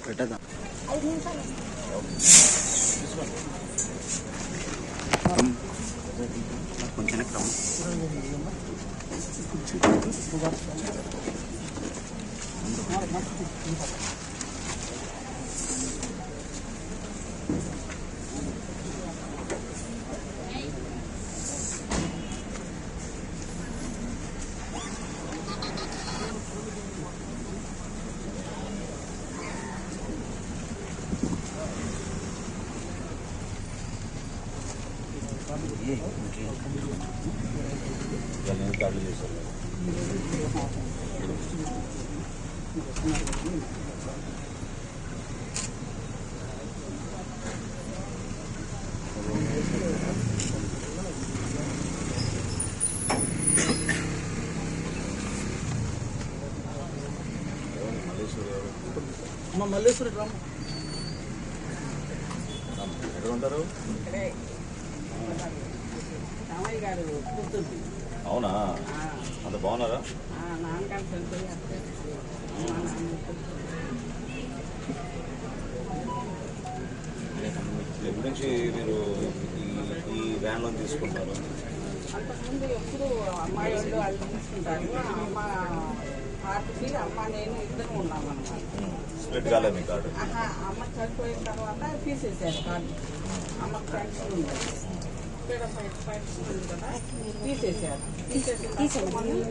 పెట్టదా కొంచెం కార్డులు చేశారు. మల్లేశ్వరి రామ ఎక్కడ ఉంటారు? అవునా, అంత బాగున్నారా? ఎప్పటి నుంచి మీరు ఈ వ్యాన్ లో తీసుకుంటారు? అంతకుముందు ఎప్పుడు అమ్మాయి వాళ్ళు వాళ్ళు తీసుకుంటారు. అమ్మ పార్టీకి అమ్మ నేను ఇద్దరు ఉన్నామన్నమాట. స్ప్లిట్ కాలేదు మీ కార్డు? అమ్మ చనిపోయిన తర్వాత తీసేసారు కార్డు. అమ్మ ఫ్రెండ్స్ ఉండదు ఇక్కడ ఫ్రెండ్స్ ఉంది కదా, తీసేసారు. తీసేసిన ఈ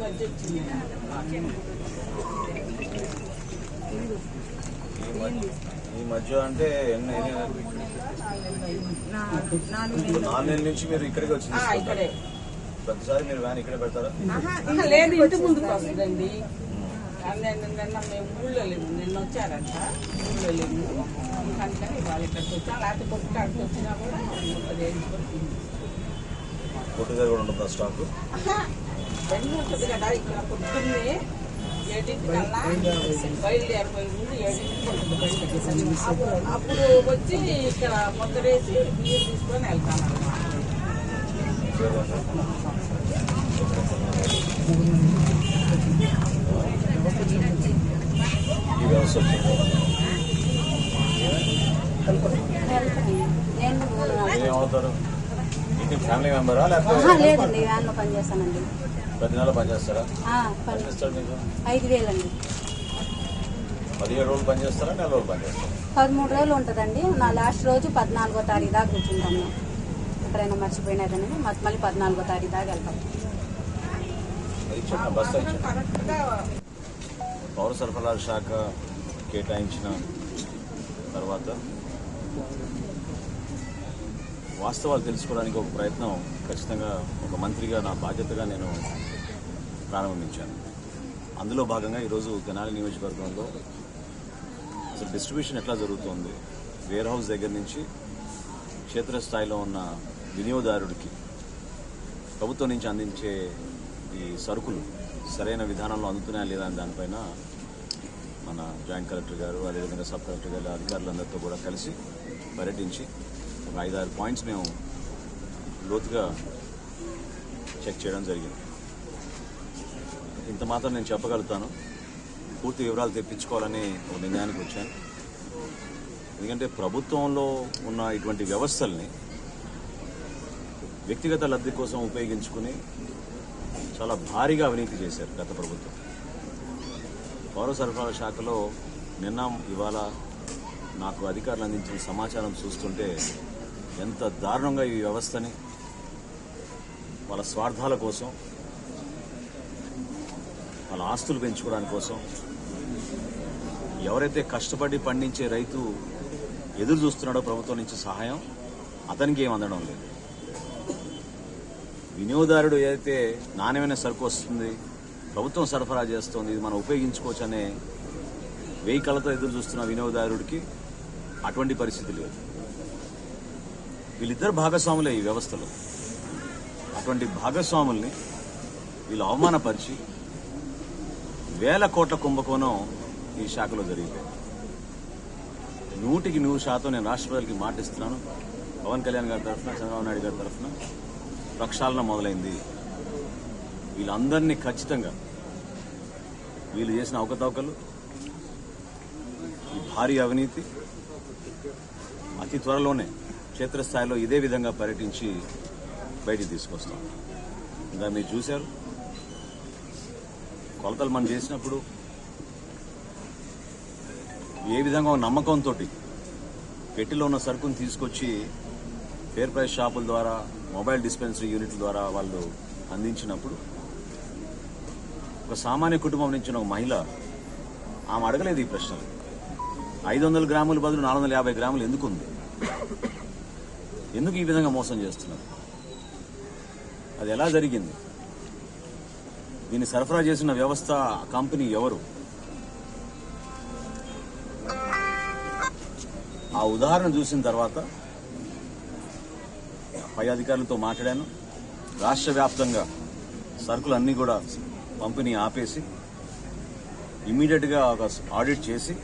మధ్య వచ్చింది. ఈ మధ్య అంటే 4 నెలల నుంచి మీరు ఇక్కడికి వచ్చింది. ఇక్కడే ప్రతిసారి మీరు వ్యాన్ ఇక్కడే పెడతారా? లేదు, ఇంటి ముందుకు వస్తుందండి. నిన్న మేము ఊళ్ళో లేము, నిన్న వచ్చారంట. ఊళ్ళో లేము అందుకని వాళ్ళు ఇక్కడికి వచ్చాం. లేకపోతే కొట్టు కాడికి వచ్చినా కూడా కొట్టు దగ్గర కూడా ఉంటుందా స్టాక్? బండి ఉంటుంది కదా, ఇక్కడ పొద్దున్నే 7:00కల్లా బయలుదేరిపోయి ముందు 7:00కి ఉంటుంది బండి. అప్పుడు వచ్చి ఇక్కడ ముద్దరేసి నీరు తీసుకొని వెళ్తాను అన్నమాట. ఈ వ్యవస్థ ఏమవుతారు? ఇంటి ఫ్యామిలీ మెంబరా లేకపోతే? లేదండి, వ్యాన్లో పనిచేస్తానండి. ప్రతి నెల పనిచేస్తారా? పనిచేస్తాడు మీకు 5,000 అండి. 17 రోజులు పనిచేస్తారా, నెల రోజులు పనిచేస్తారా? 13 రోజులు ఉంటుందండి. నా లాస్ట్ రోజు 14వ తారీఖు దాకా కూర్చుంటాము. ఎక్కడైనా మర్చిపోయినదని మళ్ళీ 14వ తారీఖు దాకా వెళ్తాం. పౌర సరఫరాల శాఖ కేటాయించిన తర్వాత వాస్తవాలు తెలుసుకోవడానికి ఒక ప్రయత్నం ఖచ్చితంగా ఒక మంత్రిగా నా బాధ్యతగా నేను ప్రారంభించాను. అందులో భాగంగా ఈరోజు తెనాలి నియోజకవర్గంలో అసలు డిస్ట్రిబ్యూషన్ ఎట్లా జరుగుతుంది, వేర్ హౌస్ దగ్గర నుంచి క్షేత్రస్థాయిలో ఉన్న వినియోగదారుడికి ప్రభుత్వం నుంచి అందించే ఈ సరుకులు సరైన విధానంలో అందుతున్నాయా లేదా అని దానిపైన మన జాయింట్ కలెక్టర్ గారు, అదేవిధంగా సబ్ కలెక్టర్ గారు, అధికారులందరితో కూడా కలిసి పర్యటించి ఒక 5-6 పాయింట్స్ మేము లోతుగా చెక్ చేయడం జరిగింది. ఇంత మాత్రం నేను చెప్పగలుగుతాను. పూర్తి వివరాలు తెప్పించుకోవాలని ఒక నిర్ణయానికి వచ్చాను. ఎందుకంటే ప్రభుత్వంలో ఉన్న ఇటువంటి వ్యవస్థల్ని వ్యక్తిగత లబ్ధి కోసం ఉపయోగించుకుని చాలా భారీగా అవినీతి చేశారు గత ప్రభుత్వం. పౌర సరఫరాల శాఖలో నిన్న ఇవాళ నాకు అధికారులు అందించిన సమాచారం చూస్తుంటే ఎంత దారుణంగా ఈ వ్యవస్థని వాళ్ళ స్వార్థాల కోసం, వాళ్ళ ఆస్తులు పెంచుకోవడానికి కోసం ఎవరైతే కష్టపడి పండించే రైతు ఎదురు చూస్తున్నాడో ప్రభుత్వం నుంచి సహాయం, అతనికి ఏం అందడం లేదు. వినియోగదారుడు ఏదైతే నాణ్యమైన సరుకు వస్తుంది, ప్రభుత్వం సరఫరా చేస్తుంది, ఇది మనం ఉపయోగించుకోవచ్చు అనే వెయ్యి కళ్ళతో ఎదురు చూస్తున్న వినియోగదారుడికి అటువంటి పరిస్థితి లేదు. వీళ్ళిద్దరు భాగస్వాములే ఈ వ్యవస్థలో. అటువంటి భాగస్వాముల్ని వీళ్ళు అవమానపరిచి వేల కోట్ల కుంభకోణం ఈ శాఖలో జరిగిపోయింది. 100% నేను రాష్ట్ర ప్రజలకి మాటిస్తున్నాను. పవన్ కళ్యాణ్ గారి తరఫున, చంద్రబాబు నాయుడు గారి తరఫున ప్రక్షాళన మొదలైంది. వీళ్ళందరినీ ఖచ్చితంగా వీళ్ళు చేసిన అవకతవకలు, ఈ భారీ అవినీతి అతి త్వరలోనే క్షేత్రస్థాయిలో ఇదే విధంగా పర్యటించి బయటికి తీసుకొస్తాం. ఇంకా మీరు చూశారు, కొలతలు మనం చేసినప్పుడు ఏ విధంగా నమ్మకంతో పెట్టిలో ఉన్న సరుకును తీసుకొచ్చి ఫేర్ ప్రైస్ షాపుల ద్వారా, మొబైల్ డిస్పెన్సరీ యూనిట్ల ద్వారా వాళ్ళు అందించినప్పుడు ఒక సామాన్య కుటుంబం నుంచి ఒక మహిళ ఆమె అడగలేదు ఈ ప్రశ్నలు. 500 గ్రాముల బదులు 450 గ్రాములు ఎందుకు ఉంది? ఎందుకు ఈ విధంగా మోసం చేస్తున్నారు? అది ఎలా జరిగింది? దీన్ని సరఫరా చేసిన వ్యవస్థ, కంపెనీ ఎవరు? ఆ ఉదాహరణ చూసిన తర్వాత పై అధికారులతో మాట్లాడాను. రాష్ట్ర వ్యాప్తంగా సరుకులన్నీ కూడా పంపిణీ ఆపేసి ఇమ్మీడియట్గా ఒక ఆడిట్ చేసి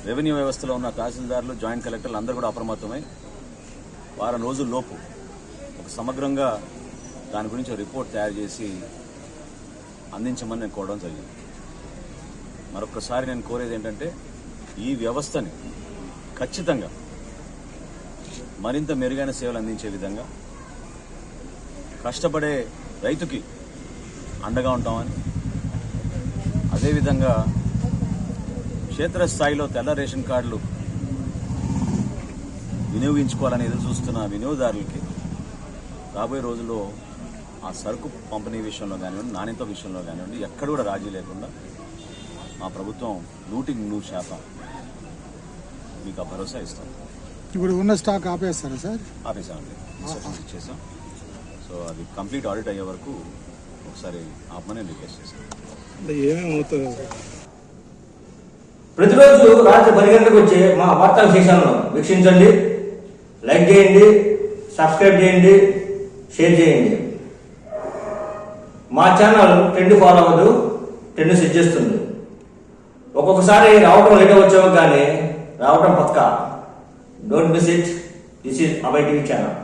రెవెన్యూ వ్యవస్థలో ఉన్న తహసీల్దారులు, జాయింట్ కలెక్టర్లు అందరూ కూడా అప్రమత్తమై వారం రోజుల్లోపు ఒక సమగ్రంగా దాని గురించి ఒక రిపోర్ట్ తయారు చేసి అందించమని నేను కోరడం జరిగింది. మరొకసారి నేను కోరేది ఏంటంటే ఈ వ్యవస్థని ఖచ్చితంగా మరింత మెరుగైన సేవలు అందించే విధంగా, కష్టపడే రైతుకి అండగా ఉంటామని, అదేవిధంగా క్షేత్రస్థాయిలో తెల్ల రేషన్ కార్డులు వినియోగించుకోవాలని ఎదురు చూస్తున్న వినియోగదారులకి రాబోయే రోజుల్లో ఆ సరుకు పంపిణీ విషయంలో కానివ్వండి, నాణ్యత విషయంలో కానివ్వండి, ఎక్కడ కూడా రాజీ లేకుండా మా ప్రభుత్వం 100% మీకు ఆ భరోసా ఇస్తాం. ఇప్పుడు ఉన్న స్టాక్ ఆపేస్తారా సార్? ఆపేసామండి, ఇన్స్ట్రక్షన్స్ ఇచ్చేసాం. సో అది కంప్లీట్ ఆడిట్ అయ్యే వరకు ఒకసారి ఆపమని రిక్వెస్ట్ చేశాను. ఏమేమవుతుంది? ప్రతిరోజు రాత్రి 10 గంటలకు వచ్చే మా వార్తా విశేషాలను వీక్షించండి, లైక్ చేయండి, సబ్స్క్రైబ్ చేయండి, షేర్ చేయండి. మా ఛానల్ ట్రెండ్ ఫాలో అవ్వదు, ట్రెండ్ సెట్ చేస్తుంది. ఒక్కొక్కసారి రావటం లేట్ వచ్చావు కానీ రావటం పక్కా. Don't miss it. This is Abhay TV channel.